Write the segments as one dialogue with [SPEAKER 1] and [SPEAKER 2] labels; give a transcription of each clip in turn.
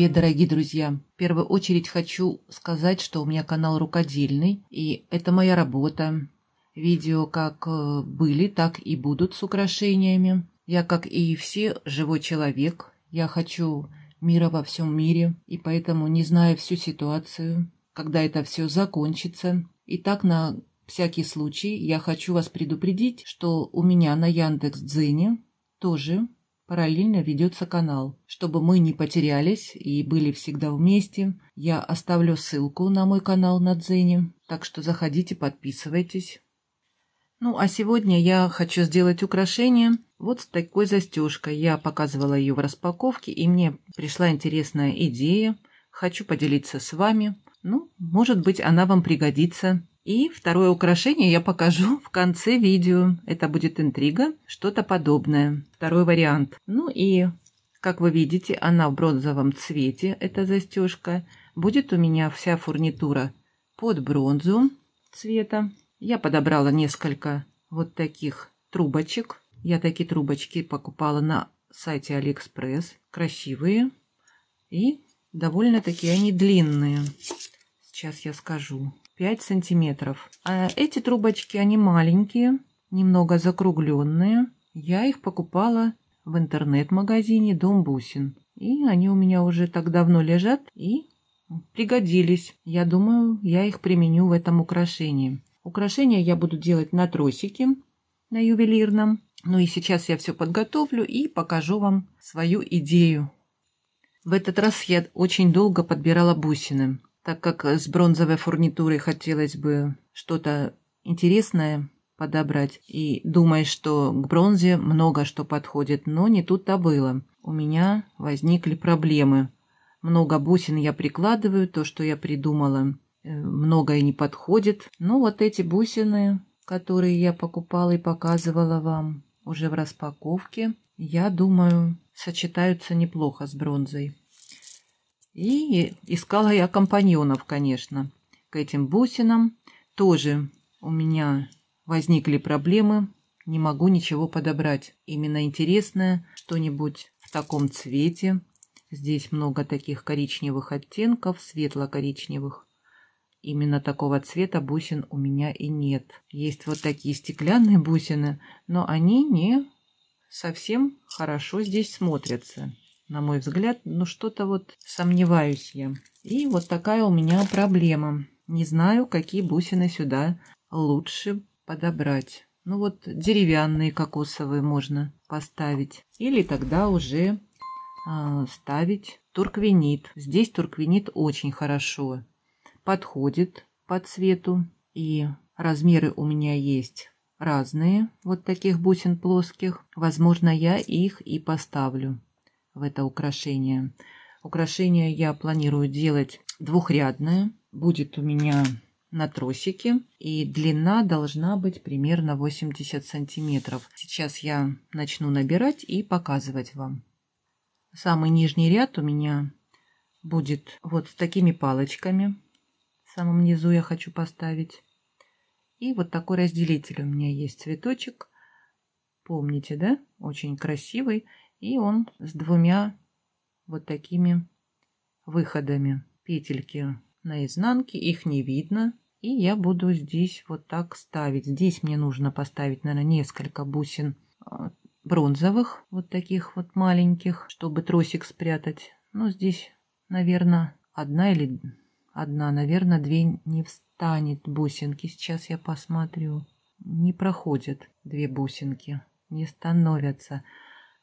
[SPEAKER 1] Привет, дорогие друзья! В первую очередь хочу сказать, что у меня канал рукодельный, и это моя работа. Видео как были, так и будут с украшениями. Я, как и все, живой человек. Я хочу мира во всем мире, и поэтому, не зная всю ситуацию, когда это все закончится, и так на всякий случай я хочу вас предупредить, что у меня на Яндекс.Дзене тоже параллельно ведется канал. Чтобы мы не потерялись и были всегда вместе, я оставлю ссылку на мой канал на Дзене, так что заходите, подписывайтесь. Ну, а сегодня я хочу сделать украшение вот с такой застежкой. Я показывала ее в распаковке, и мне пришла интересная идея. Хочу поделиться с вами. Ну, может быть, она вам пригодится. И второе украшение я покажу в конце видео. Это будет интрига, что-то подобное. Второй вариант. Ну и, как вы видите, она в бронзовом цвете, эта застежка. Будет у меня вся фурнитура под бронзу цвета. Я подобрала несколько вот таких трубочек. Я такие трубочки покупала на сайте Алиэкспресс. Красивые и довольно-таки они длинные. Сейчас я скажу. 5 сантиметров. А эти трубочки, они маленькие, немного закругленные. Я их покупала в интернет-магазине «Дом бусин». И они у меня уже так давно лежат и пригодились. Я думаю, я их применю в этом украшении. Украшение я буду делать на тросике, на ювелирном. Ну и сейчас я все подготовлю и покажу вам свою идею. В этот раз я очень долго подбирала бусины, так как с бронзовой фурнитурой хотелось бы что-то интересное подобрать. И думаю, что к бронзе много что подходит, но не тут-то было. У меня возникли проблемы. Много бусин я прикладываю, то, что я придумала, многое не подходит. Но вот эти бусины, которые я покупала и показывала вам уже в распаковке, я думаю, сочетаются неплохо с бронзой. И искала я компаньонов, конечно, к этим бусинам. Тоже у меня возникли проблемы, не могу ничего подобрать. Именно интересное, что-нибудь в таком цвете. Здесь много таких коричневых оттенков, светло-коричневых. Именно такого цвета бусин у меня и нет. Есть вот такие стеклянные бусины, но они не совсем хорошо здесь смотрятся. На мой взгляд, ну что-то вот сомневаюсь я. И вот такая у меня проблема. Не знаю, какие бусины сюда лучше подобрать. Ну вот деревянные кокосовые можно поставить. Или тогда уже ставить турквенит. Здесь турквенит очень хорошо подходит по цвету. И размеры у меня есть разные. Вот таких бусин плоских. Возможно, я их и поставлю в это украшение. Украшение я планирую делать двухрядное. Будет у меня на тросике. И длина должна быть примерно 80 сантиметров. Сейчас я начну набирать и показывать вам. Самый нижний ряд у меня будет вот с такими палочками. В самом низу я хочу поставить. И вот такой разделитель у меня есть, цветочек. Помните, да? Очень красивый. И он с двумя вот такими выходами. Петельки на изнанке, их не видно. И я буду здесь вот так ставить. Здесь мне нужно поставить, наверное, несколько бусин бронзовых, вот таких вот маленьких, чтобы тросик спрятать. Но здесь, наверное, наверное, две не встанет бусинки. Сейчас я посмотрю. Не проходят две бусинки, не становятся.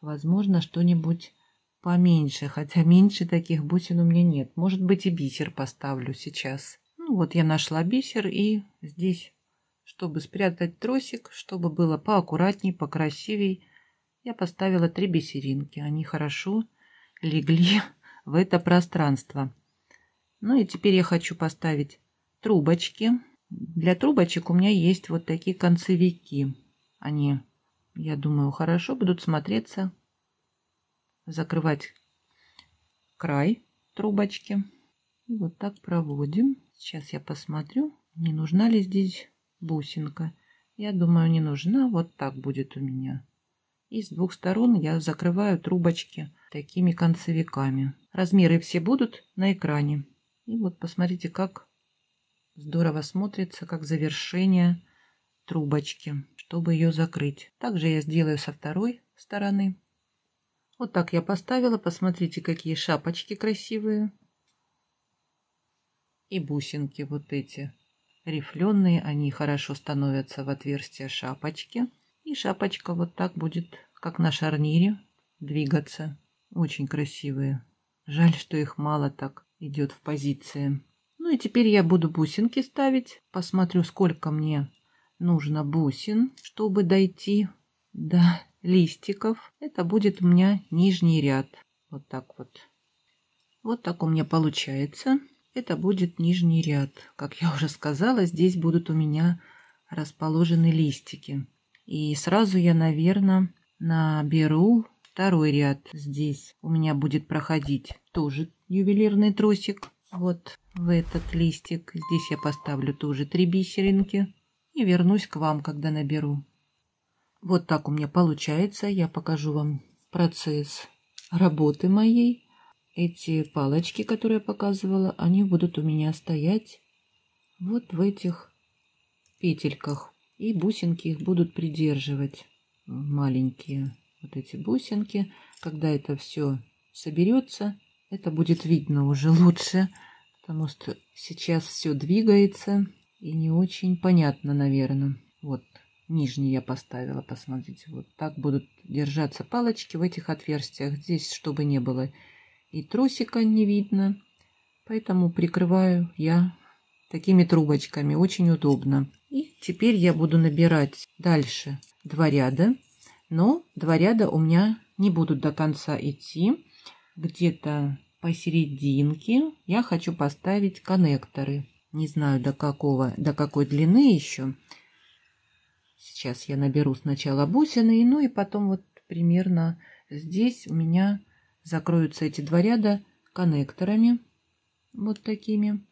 [SPEAKER 1] Возможно, что-нибудь поменьше, хотя меньше таких бусин у меня нет. Может быть, и бисер поставлю сейчас. Ну вот я нашла бисер, и здесь, чтобы спрятать тросик, чтобы было поаккуратней, покрасивей, я поставила 3 бисеринки. Они хорошо легли в это пространство. Ну и теперь я хочу поставить трубочки. Для трубочек у меня есть вот такие концевики. Они, я думаю, хорошо будут смотреться. Закрывать край трубочки. И вот так проводим. Сейчас я посмотрю, не нужна ли здесь бусинка. Я думаю, не нужна. Вот так будет у меня. И с двух сторон я закрываю трубочки такими концевиками. Размеры все будут на экране. И вот посмотрите, как здорово смотрится, как завершение трубочки, чтобы ее закрыть. Также я сделаю со второй стороны. Вот так я поставила. Посмотрите, какие шапочки красивые. И бусинки вот эти рифленые, они хорошо становятся в отверстие шапочки. И шапочка вот так будет, как на шарнире, двигаться. Очень красивые. Жаль, что их мало так идет в позиции. Ну и теперь я буду бусинки ставить. Посмотрю, сколько мне нужно бусин, чтобы дойти до листиков. Это будет у меня нижний ряд. Вот так вот. Вот так у меня получается. Это будет нижний ряд. Как я уже сказала, здесь будут у меня расположены листики. И сразу я, наверное, наберу второй ряд. Здесь у меня будет проходить тоже ювелирный тросик. Вот в этот листик. Здесь я поставлю тоже 3 бисеринки. И вернусь к вам, когда наберу. Вот так у меня получается. Я покажу вам процесс работы моей. Эти палочки, которые я показывала, они будут у меня стоять вот в этих петельках. И бусинки их будут придерживать. Маленькие вот эти бусинки. Когда это все соберется, это будет видно уже лучше. Потому что сейчас все двигается и не очень понятно, наверное. Вот нижний я поставила, посмотрите. Вот так будут держаться палочки в этих отверстиях. Здесь, чтобы не было и тросика не видно, поэтому прикрываю я такими трубочками, очень удобно. И теперь я буду набирать дальше 2 ряда, но 2 ряда у меня не будут до конца идти. Где-то посерединке я хочу поставить коннекторы. Не знаю до какой длины еще. Сейчас я наберу сначала бусины, ну и потом вот примерно здесь у меня закроются эти 2 ряда коннекторами, вот такими.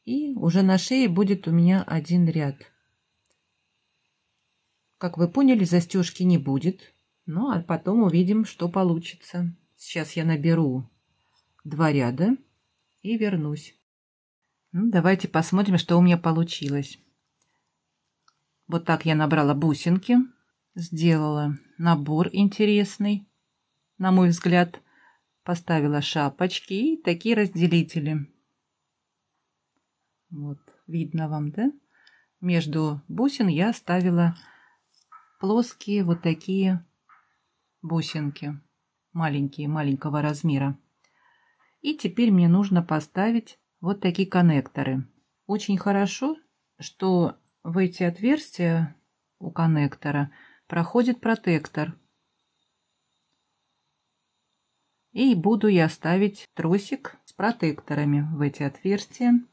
[SPEAKER 1] И уже на шее будет у меня 1 ряд. Как вы поняли, застежки не будет. Ну, а потом увидим, что получится. Сейчас я наберу 2 ряда и вернусь. Ну, давайте посмотрим, что у меня получилось. Вот так я набрала бусинки. Сделала набор интересный. На мой взгляд, поставила шапочки и такие разделители. Вот, видно вам, да? Между бусин я оставила плоские вот такие бусинки. Маленькие, маленького размера. И теперь мне нужно поставить вот такие коннекторы. Очень хорошо, что в эти отверстия у коннектора проходит протектор. И буду я ставить тросик с протекторами в эти отверстия.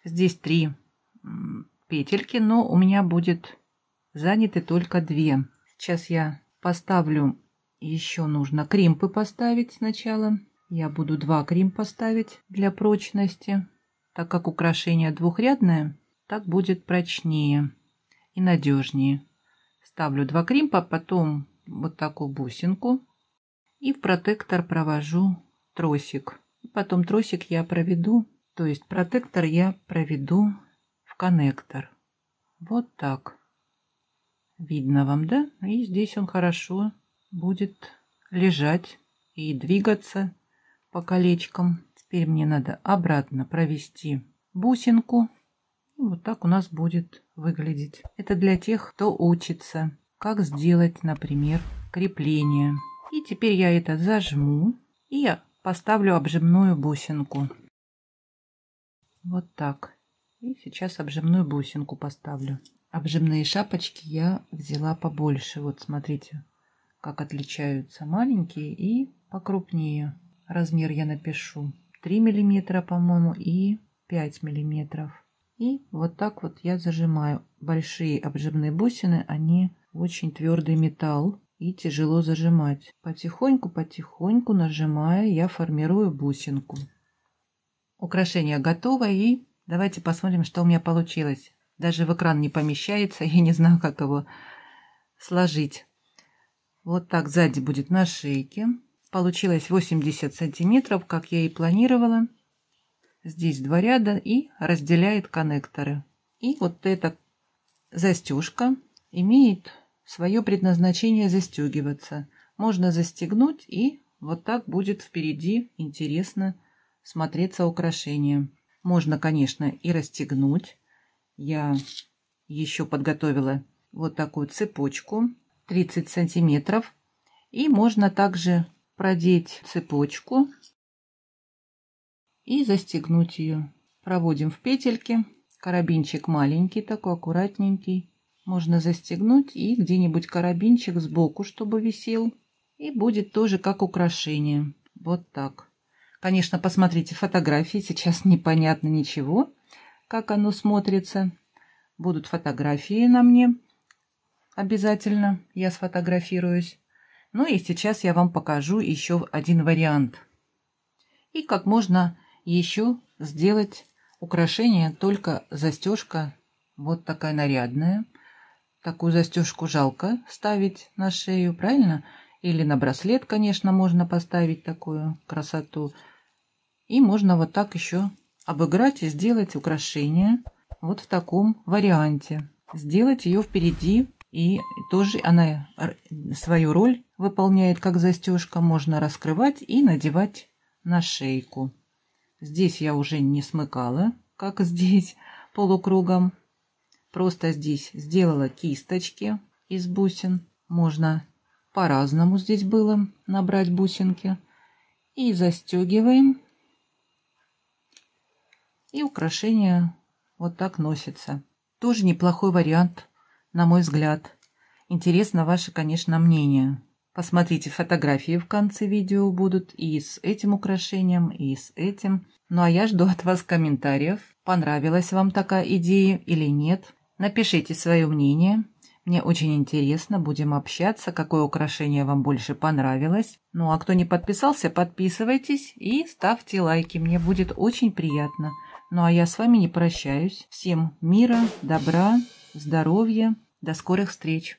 [SPEAKER 1] Здесь 3 петельки, но у меня будет заняты только 2. Сейчас я поставлю, еще нужно кримпы поставить сначала. Я буду 2 кримпа ставить для прочности. Так как украшение двухрядное, так будет прочнее и надежнее. Ставлю 2 кримпа, потом вот такую бусинку. И в протектор провожу тросик. Потом тросик я проведу, то есть протектор я проведу в коннектор. Вот так. Видно вам, да? И здесь он хорошо будет лежать и двигаться по колечкам. Теперь мне надо обратно провести бусинку. И вот так у нас будет выглядеть. Это для тех, кто учится, как сделать, например, крепление. И теперь я это зажму и я поставлю обжимную бусинку. Вот так. И сейчас обжимную бусинку поставлю. Обжимные шапочки я взяла побольше. Вот смотрите, как отличаются маленькие и покрупнее. Размер я напишу 3 мм, по-моему, и 5 мм. И вот так вот я зажимаю. Большие обжимные бусины, они очень твердый металл. И тяжело зажимать. Потихоньку нажимая, я формирую бусинку. Украшение готово, и давайте посмотрим, что у меня получилось. Даже в экран не помещается, я не знаю, как его сложить. Вот так сзади будет на шейке. Получилось 80 сантиметров, как я и планировала. Здесь 2 ряда и разделяет коннекторы. И вот эта застежка имеет свое предназначение застегиваться. Можно застегнуть, и вот так будет впереди интересно смотреться украшение. Можно, конечно, и расстегнуть. Я еще подготовила вот такую цепочку 30 сантиметров. И можно также продеть цепочку и застегнуть ее. Проводим в петельки. Карабинчик маленький, такой аккуратненький. Можно застегнуть и где-нибудь карабинчик сбоку, чтобы висел. И будет тоже как украшение. Вот так. Конечно, посмотрите фотографии. Сейчас непонятно ничего, как оно смотрится. Будут фотографии на мне. Обязательно я сфотографируюсь. Ну и сейчас я вам покажу еще один вариант. И как можно еще сделать украшение, только застежка вот такая нарядная. Такую застежку жалко ставить на шею, правильно? Или на браслет, конечно, можно поставить такую красоту. И можно вот так еще обыграть и сделать украшение вот в таком варианте. Сделать ее впереди. И тоже она свою роль выполняет как застежка. Можно раскрывать и надевать на шейку. Здесь я уже не смыкала, как здесь, полукругом. Просто здесь сделала кисточки из бусин. Можно по-разному здесь было набрать бусинки. И застегиваем. И украшение вот так носится. Тоже неплохой вариант, на мой взгляд. Интересно ваше, конечно, мнение. Посмотрите, фотографии в конце видео будут и с этим украшением, и с этим. Ну а я жду от вас комментариев. Понравилась вам такая идея или нет? Напишите свое мнение. Мне очень интересно, будем общаться, какое украшение вам больше понравилось. Ну а кто не подписался, подписывайтесь и ставьте лайки. Мне будет очень приятно. Ну а я с вами не прощаюсь. Всем мира, добра, здоровья. До скорых встреч!